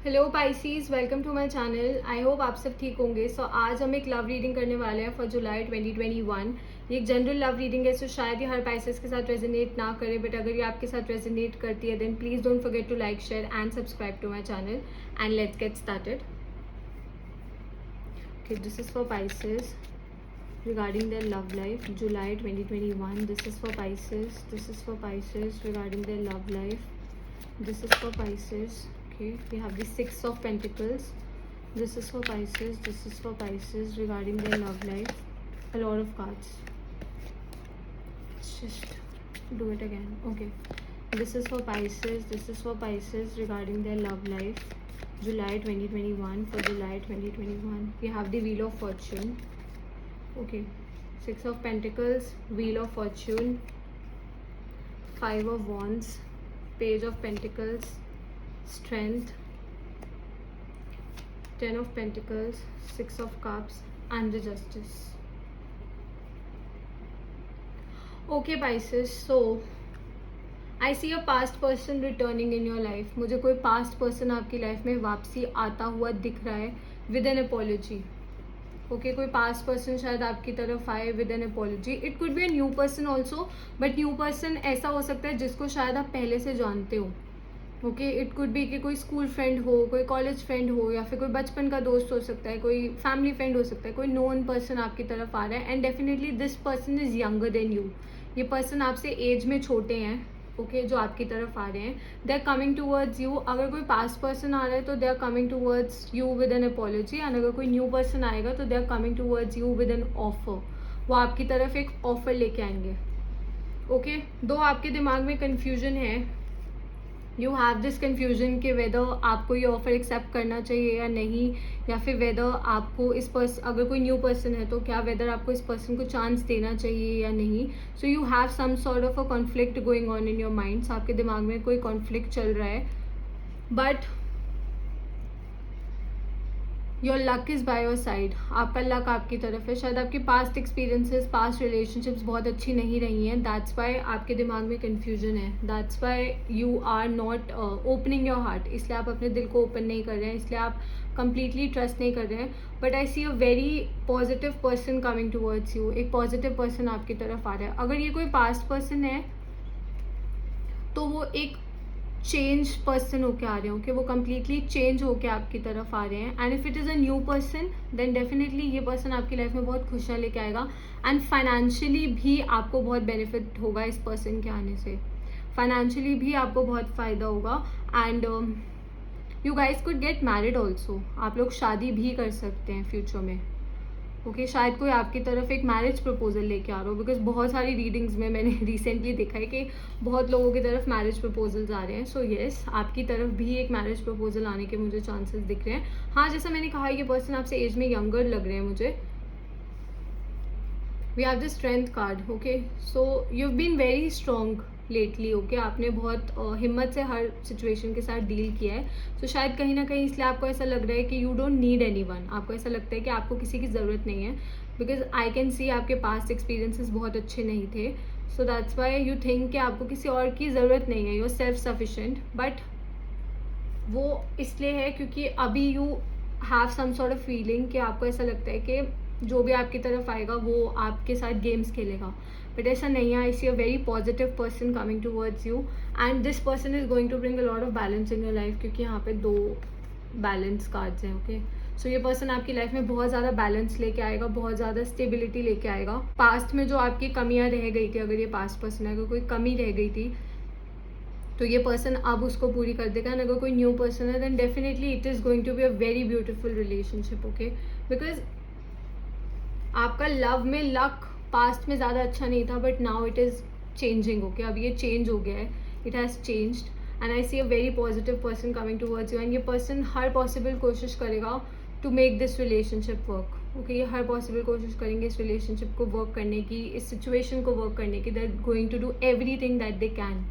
Hello Pisces, welcome to my channel. I hope आप सब ठीक होंगे। आज हम एक लव रीडिंग करने वाले हैं फॉर जुलाई 2021। ये एक जनरल लव रीडिंग है, शायद ये हर पाइसेस के साथ रेजोनेट ना करे, बट अगर ये आपके साथ रेजोनेट करती है then please don't forget to like, share and subscribe to my channel and let's get started. Okay, this is for Pisces regarding their love life July 2021. This is for Pisces. This is for Pisces regarding their love life. This is for Pisces. Okay, we have the Six of Pentacles. This is for Pisces. This is for Pisces regarding their love life. A lot of cards. Let's just do it again. Okay, this is for Pisces. This is for Pisces regarding their love life July 2021. For July 2021 we have the Wheel of Fortune. Okay, Six of Pentacles, Wheel of Fortune, Five of Wands, Page of Pentacles, Strength, Ten of Pentacles, Six of Cups and the Justice. Okay Pisces, so I see a past person returning in your life. मुझे कोई past person आपकी life में वापसी आता हुआ दिख रहा है with an apology. ओके, कोई पास्ट पर्सन शायद आपकी तरफ आए with an apology. It could be a new person also, but new person ऐसा हो सकता है जिसको शायद आप पहले से जानते हो. ओके, इट कुड बी कि कोई स्कूल फ्रेंड हो, कोई कॉलेज फ्रेंड हो, या फिर कोई बचपन का दोस्त हो सकता है, कोई फैमिली फ्रेंड हो सकता है, कोई नोन पर्सन आपकी तरफ आ रहा है. And definitely this person is younger than you. ये पर्सन आपसे एज में छोटे हैं. ओके, जो आपकी तरफ आ रहे हैं, they are coming towards you. अगर कोई पास्ट पर्सन आ रहा है तो they are coming towards you with an apology. And अगर कोई न्यू पर्सन आएगा तो they are coming towards you with an offer. वो आपकी तरफ एक ऑफर लेके आएंगे. ओके, दो आपके दिमाग में कन्फ्यूजन है. यू हैव दिस कन्फ्यूजन कि वेदर आपको ये ऑफर एक्सेप्ट करना चाहिए या नहीं, या फिर वेदर आपको इस पर्सन, अगर कोई न्यू पर्सन है तो क्या वेदर आपको इस पर्सन को चांस देना चाहिए या नहीं. So you have some sort of a conflict going on in your minds. आपके दिमाग में कोई कॉन्फ्लिक्ट चल रहा है, but your luck is by your side. आपका लक आपकी तरफ है. शायद आपकी पास्ट एक्सपीरियंसेस, पास्ट रिलेशनशिप्स बहुत अच्छी नहीं रही हैं. दैट्स वाई आपके दिमाग में कन्फ्यूजन है. That's why you are not opening your heart. इसलिए आप अपने दिल को ओपन नहीं कर रहे हैं, इसलिए आप कंप्लीटली ट्रस्ट नहीं कर रहे हैं. But I see a very positive person coming towards you. एक पॉजिटिव पर्सन आपकी तरफ आ रहा है. अगर ये कोई पास्ट पर्सन है तो वो एक चेंज पर्सन होके आ रहे हो कि वो कम्प्लीटली चेंज होके आपकी तरफ आ रहे हैं. And if it is a new person then definitely ये पर्सन आपकी लाइफ में बहुत खुशियाँ लेके आएगा. एंड फाइनेंशियली भी आपको बहुत बेनिफिट होगा इस पर्सन के आने से. फाइनेंशियली भी आपको बहुत फ़ायदा होगा. And you guys could get married also. आप लोग शादी भी कर सकते हैं फ्यूचर में. ओके, शायद कोई आपकी तरफ एक मैरिज प्रपोजल लेके आ रहा हो, बिकॉज बहुत सारी रीडिंग्स में मैंने रिसेंटली देखा है कि बहुत लोगों की तरफ मैरिज प्रपोजल्स आ रहे हैं. सो येस, आपकी तरफ भी एक मैरिज प्रपोजल आने के मुझे चांसेस दिख रहे हैं. हाँ, जैसा मैंने कहा, ये पर्सन आपसे एज में यंगर लग रहे हैं मुझे. We have the strength card. Okay, so you have been very strong lately. Okay, आपने बहुत हिम्मत से हर सिचुएशन के साथ डील किया है. सो शायद कहीं ना कहीं इसलिए आपको ऐसा लग रहा है कि you don't need any one. आपको ऐसा लगता है कि आपको किसी की ज़रूरत नहीं है, बिकॉज आई कैन सी आपके पास्ट एक्सपीरियंसेस बहुत अच्छे नहीं थे. So that's why you think कि आपको किसी और की ज़रूरत नहीं है. You are self sufficient. But वो इसलिए है क्योंकि अभी you have some sort of feeling कि आपको ऐसा लगता है कि जो भी आपकी तरफ आएगा वो आपके साथ गेम्स खेलेगा. बट ऐसा नहीं है. I see a very positive person coming towards you. And this person is going to bring a lot of balance in your life, क्योंकि यहाँ पे दो बैलेंस कार्ड्स हैं. ओके, सो ये पर्सन आपकी लाइफ में बहुत ज़्यादा बैलेंस लेके आएगा, बहुत ज़्यादा स्टेबिलिटी लेके आएगा. पास्ट में जो आपकी कमियाँ रह गई थी, अगर ये पास्ट पर्सन है, अगर कोई कमी रह गई थी तो ये पर्सन अब उसको पूरी कर देगा. एंड अगर कोई न्यू पर्सन है then definitely it is going to be a very beautiful relationship. Okay, because आपका लव में लक पास्ट में ज़्यादा अच्छा नहीं था, but now it is changing. Okay, अब ये चेंज हो गया है. It has changed. And I see a very positive person coming towards you. And ये पर्सन हर पॉसिबल कोशिश करेगा to make this relationship work. Okay, ये हर पॉसिबल कोशिश करेंगे इस रिलेशनशिप को वर्क करने की, इस सिचुएशन को वर्क करने की. They are going to do everything that they can.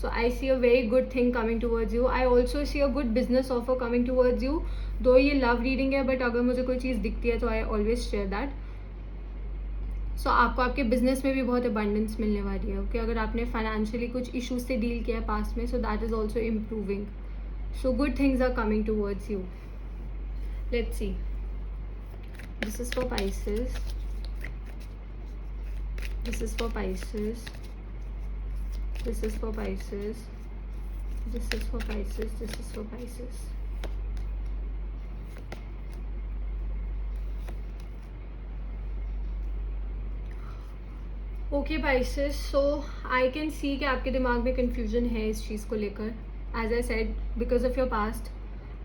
So I see a very good thing coming towards you. I also see a good business offer coming towards you. Though ये love reading है, but अगर मुझे कोई चीज़ दिखती है तो I always share that. So आपको आपके बिजनेस में भी बहुत अबंडेंस मिलने वाली है. ओके, अगर आपने फाइनेंशियली कुछ इश्यूज से डील किया है पास्ट में, so that is also improving. So good things are coming towards you. Let's see. This is for Pisces. This is for Pisces. This is for Pisces. This is for Pisces. This is for Pisces. Okay Pisces, so I can see कि आपके दिमाग में confusion है इस चीज़ को लेकर. As I said, because of your past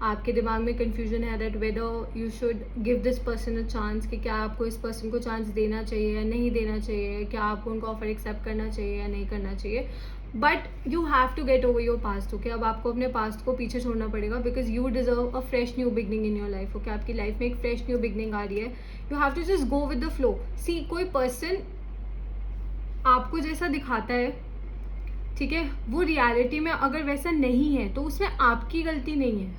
आपके दिमाग में कन्फ्यूजन है that whether you should give this person a chance, कि क्या आपको इस पर्सन को चांस देना चाहिए या नहीं देना चाहिए, क्या आपको उनका ऑफर एक्सेप्ट करना चाहिए या नहीं करना चाहिए. But you have to get over your past. Okay, अब आपको अपने पास्ट को पीछे छोड़ना पड़ेगा because you deserve a fresh new beginning in your life. Okay, आपकी लाइफ में एक फ्रेश न्यू बिगनिंग आ रही है. You have to just go with the flow. See, कोई पर्सन आपको जैसा दिखाता है, ठीक है, वो रियलिटी में अगर वैसा नहीं है तो उसमें आपकी गलती नहीं है.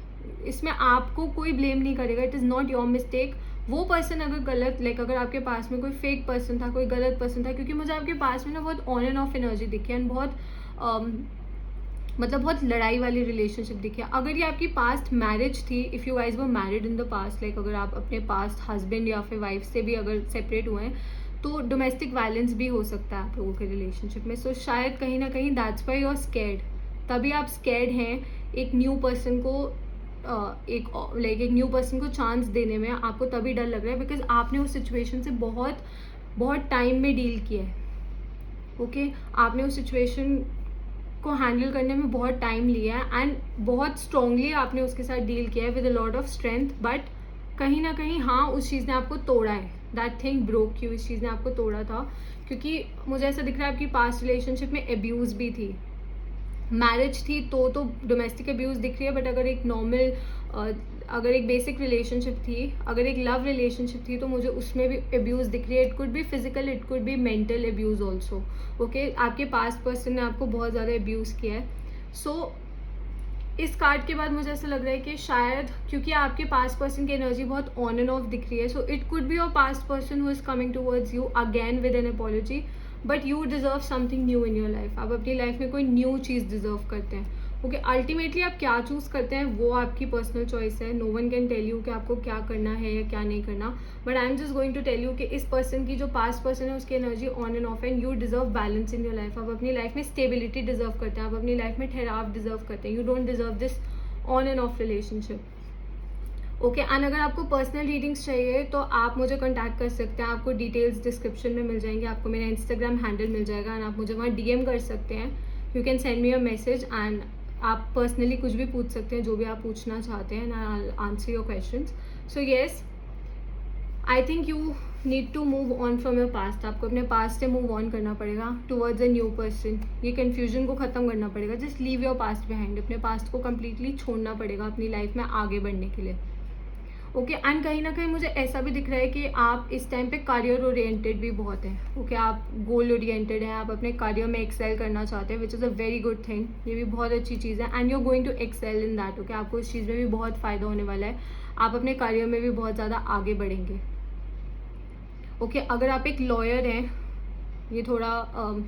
इसमें आपको कोई ब्लेम नहीं करेगा. It is not your mistake. वो पर्सन अगर गलत, लाइक अगर आपके पास में कोई फेक पर्सन था, कोई गलत पर्सन था, क्योंकि मुझे आपके पास में ना बहुत ऑन एंड ऑफ एनर्जी दिखी है एंड बहुत मतलब बहुत लड़ाई वाली रिलेशनशिप दिखी है. अगर ये आपकी पास्ट मैरिज थी, if you guys were married in the past, like अगर आप अपने पास्ट हस्बैंड या फिर वाइफ से भी अगर सेपरेट हुए हैं, तो डोमेस्टिक वायलेंस भी हो सकता है आप लोगों के रिलेशनशिप में. सो शायद कहीं ना कहीं that's why you are scared. तभी आप स्कैर्ड हैं एक न्यू पर्सन को एक न्यू पर्सन को चांस देने में. आपको तभी डर लग रहा है बिकॉज आपने उस सिचुएशन से बहुत बहुत टाइम में डील किया है. ओके, आपने उस सिचुएशन को हैंडल करने में बहुत टाइम लिया है एंड बहुत स्ट्रांगली आपने उसके साथ डील किया है with a lot of strength. But कहीं ना कहीं हाँ, उस चीज़ ने आपको तोड़ा है. That thing broke you. इस चीज़ ने आपको तोड़ा था क्योंकि मुझे ऐसा दिख रहा है आपकी पास्ट रिलेशनशिप में अब्यूज़ भी थी. मैरिज थी तो डोमेस्टिक अब्यूज़ दिख रही है. बट अगर एक नॉर्मल अगर एक बेसिक रिलेशनशिप थी, अगर एक लव रिलेशनशिप थी, तो मुझे उसमें भी अब्यूज़ दिख रही है. It could be physical, it could be mental abuse also. Okay, आपके पास्ट पर्सन ने आपको बहुत ज़्यादा अब्यूज़ किया है. सो इस कार्ड के बाद मुझे ऐसा लग रहा है कि शायद क्योंकि आपके पास्ट पर्सन की एनर्जी बहुत ऑन एंड ऑफ दिख रही है, so it could be your past person who is coming towards you again with an apology. But you deserve something new in your life. आप अपनी लाइफ में कोई new चीज़ deserve करते हैं. ओके, अल्टीमेटली आप क्या चूज़ करते हैं वो आपकी पर्सनल चॉइस है. No one can tell you कि आपको क्या करना है या क्या नहीं करना. But I am just going to tell you कि इस पर्सन की जो पास्ट पर्सन है उसकी energy on and off and you deserve balance in your life. आप अपनी लाइफ में स्टेबिलिटी डिजर्व करते हैं. आप अपनी लाइफ में ठहराव डिजर्व करते हैं. You don't deserve this on and of relationship. Okay, and अगर आपको पर्सनल रीडिंग्स चाहिए तो आप मुझे कॉन्टैक्ट कर सकते हैं. आपको डिटेल्स डिस्क्रिप्शन में मिल जाएंगे. आपको मेरा इंस्टाग्राम हैंडल मिल जाएगा एंड आप मुझे वहाँ डीएम कर सकते हैं. You can send me a message and आप पर्सनली कुछ भी पूछ सकते हैं, जो भी आप पूछना चाहते हैं, and I will answer your questions. So yes, I think you need to move on from your past. आपको अपने पास्ट से मूव ऑन करना पड़ेगा टुवर्ड्स अ न्यू पर्सन. ये कन्फ्यूजन को ख़त्म करना पड़ेगा. Just leave your past behind. अपने पास्ट को कम्प्लीटली छोड़ना पड़ेगा अपनी लाइफ में आगे बढ़ने के लिए. ओके, एंड कहीं ना कहीं मुझे ऐसा भी दिख रहा है कि आप इस टाइम पे करियर ओरिएंटेड भी बहुत हैं. ओके, आप गोल ओरिएंटेड हैं. आप अपने करियर में एक्सेल करना चाहते हैं, which is a very good thing. ये भी बहुत अच्छी चीज़ है and you are going to excel in that. Okay, आपको इस चीज़ में भी बहुत फ़ायदा होने वाला है. आप अपने करियर में भी बहुत ज़्यादा आगे बढ़ेंगे. ओके, अगर आप एक लॉयर हैं, ये थोड़ा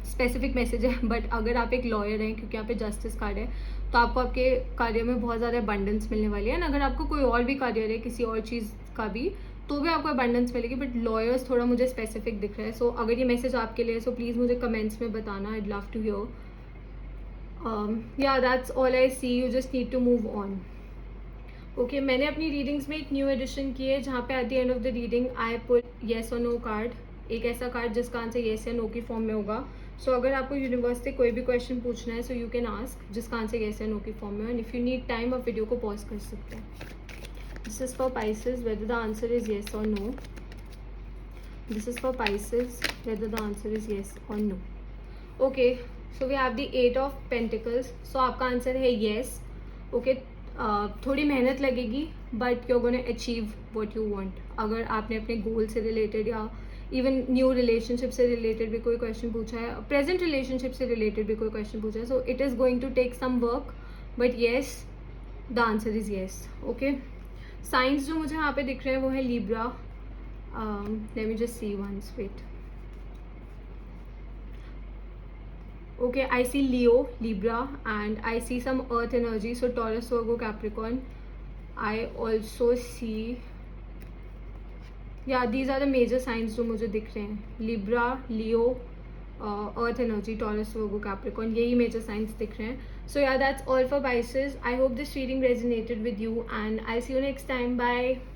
स्पेसिफिक मैसेज है, बट अगर आप एक लॉयर हैं, क्योंकि यहाँ पे जस्टिस कार्ड है, तो आपको आपके कार्य में बहुत ज़्यादा अबंडेंस मिलने वाली है. ना अगर आपको कोई और भी कार्य है किसी और चीज़ का भी, तो भी आपको अबंडेंस मिलेगी. बट लॉयर्स थोड़ा मुझे स्पेसिफिक दिख रहा है. सो अगर ये मैसेज आपके लिए, सो प्लीज़ मुझे कमेंट्स में बताना. I love to hear. Yeah that's all I see. You just need to move on. Okay, मैंने अपनी रीडिंग्स में एक न्यू एडिशन की है जहाँ पे at the end of the reading I put yes और नो कार्ड. एक ऐसा कार्ड जिसका आंसर येस या नो की फॉर्म में होगा. सो अगर आपको यूनिवर्स से कोई भी क्वेश्चन पूछना है, सो यू कैन आस्क जिसका आंसर येस या नो की फॉर्म में. And if you need time आप वीडियो को पॉज कर सकते हैं. This is for Pisces whether the answer is yes or no. This is for Pisces whether the answer is yes or no. Okay, so we have the 8 of Pentacles. So आपका answer है yes. Okay, थोड़ी मेहनत लगेगी but you are gonna achieve what you want. अगर आपने अपने goal से related या इवन न्यू रिलेशनशिप से रिलेटेड भी कोई क्वेश्चन पूछा है, प्रेजेंट रिलेशनशिप से रिलेटेड भी कोई क्वेश्चन पूछा है, so it is going to take some work but yes the answer is yes. Okay, signs जो मुझे यहाँ पे दिख रहे हैं वो है Libra. Let me just see once. Wait. Okay, I see Leo, Libra, and I see some Earth energy. So Taurus, Virgo, Capricorn. I also see, yeah, these are the major signs जो मुझे दिख रहे हैं. Libra, Leo, Earth energy, Taurus, Virgo, Capricorn. यही major signs दिख रहे हैं. So yeah, that's all for Pisces. I hope this reading resonated with you, and I'll see you next time. Bye.